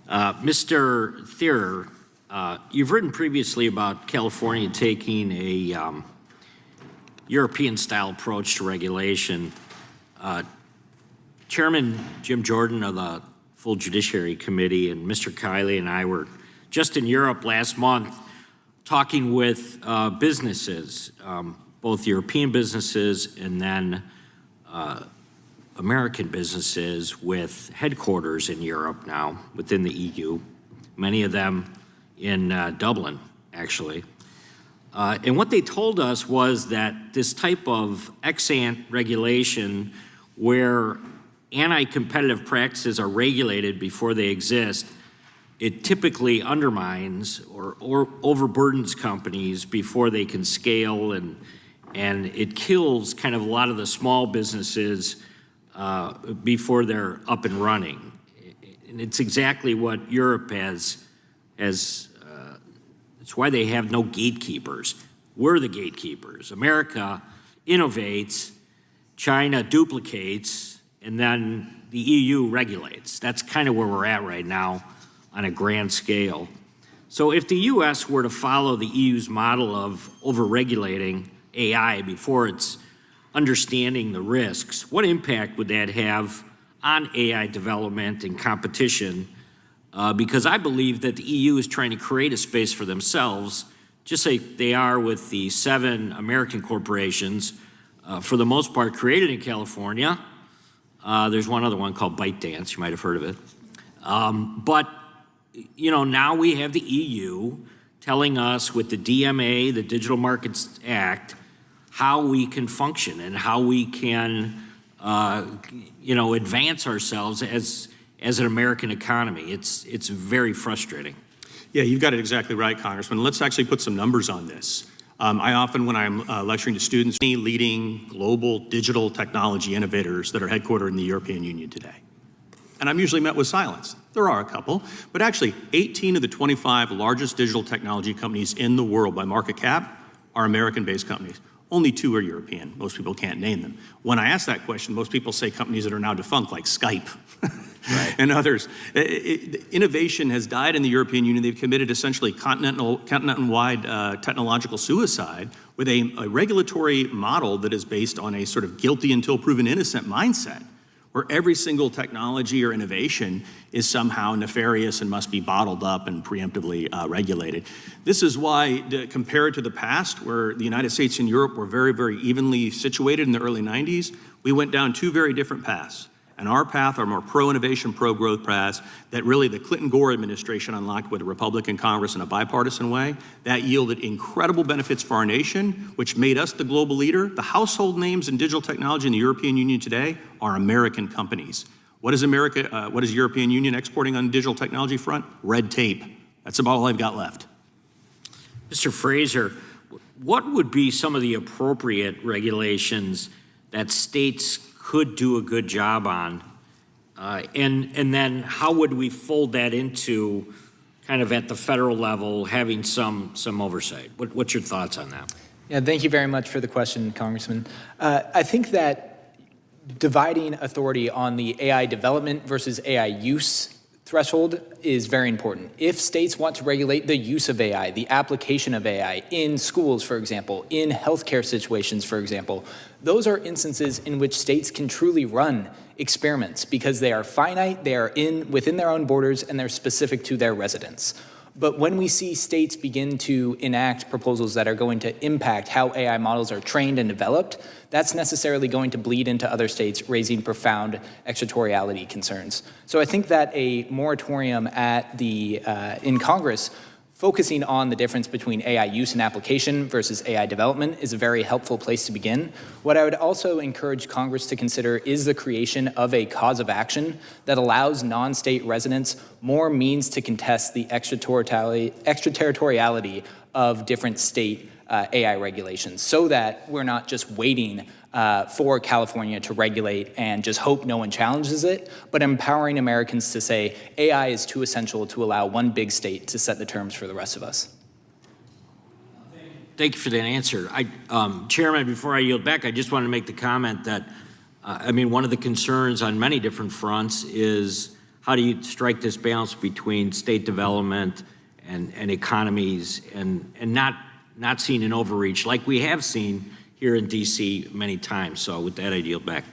Mr. Thierer, you've written previously about California taking a European-style approach to regulation. Chairman Jim Jordan of the full Judiciary Committee and Mr. Kiley and I were just in Europe last month talking with businesses, both European businesses and then American businesses with headquarters in Europe now within the EU, many of them in Dublin, actually. And what they told us was that this type of ex-ante regulation where anti-competitive practices are regulated before they exist, it typically undermines or overburdens companies before they can scale, and it kills kind of a lot of the small businesses before they're up and running. And it's exactly what Europe has it's why they have no gatekeepers. We're the gatekeepers. America innovates, China duplicates, and then the EU regulates. That's kind of where we're at right now on a grand scale. So if the US were to follow the EU's model of over-regulating AI before it's understanding the risks, what impact would that have on AI development and competition? Because I believe that the EU is trying to create a space for themselves, just like they are with the 7 American corporations, for the most part created in California. There's one other one called ByteDance, you might have heard of it. But you know, now we have the EU telling us with the DMA, the Digital Markets Act, how we can function and how we can, advance ourselves as an American economy. It's very frustrating. Yeah, you've got it exactly right, Congressman. Let's actually put some numbers on this. I often, when I'm lecturing to students, leading global digital technology innovators that are headquartered in the European Union today. And I'm usually met with silence. There are a couple, but actually 18 of the 25 largest digital technology companies in the world by market cap are American-based companies. Only 2 are European. Most people can't name them. When I ask that question, most people say companies that are now defunct, like Skype. Right. And others. Innovation has died in the European Union. They've committed essentially continent-wide technological suicide with a regulatory model that is based on a sort of guilty until proven innocent mindset, where every single technology or innovation is somehow nefarious and must be bottled up and preemptively regulated. This is why, compared to the past, where the United States and Europe were very, very evenly situated in the early 90s, we went down 2 very different paths. And our path are more pro-innovation, pro-growth paths that really the Clinton-Gore administration unlocked with a Republican Congress in a bipartisan way. That yielded incredible benefits for our nation, which made us the global leader. The household names in digital technology in the European Union today are American companies. What is European Union exporting on the digital technology front? Red tape. That's about all I've got left. Mr. Fraser, what would be some of the appropriate regulations that states could do a good job on, and then how would we fold that into kind of at the federal level having some oversight? What's your thoughts on that? Yeah, thank you very much for the question, Congressman. I think that dividing authority on the AI development versus AI use threshold is very important. If states want to regulate the use of AI, the application of AI in schools, for example, in healthcare situations, for example, those are instances in which states can truly run experiments because they are finite, they are within their own borders, and they're specific to their residents. But when we see states begin to enact proposals that are going to impact how AI models are trained and developed, that's necessarily going to bleed into other states, raising profound extraterritoriality concerns. So I think that a moratorium in Congress focusing on the difference between AI use and application versus AI development is a very helpful place to begin. What I would also encourage Congress to consider is the creation of a cause of action that allows non-state residents more means to contest the extraterritoriality of different state AI regulations, so that we're not just waiting for California to regulate and just hope no one challenges it, but empowering Americans to say AI is too essential to allow one big state to set the terms for the rest of us. Thank you for that answer. Chairman, before I yield back, I just want to make the comment that, one of the concerns on many different fronts is how do you strike this balance between state development and economies and not seeing an overreach like we have seen here in DC many times. So with that, I yield back.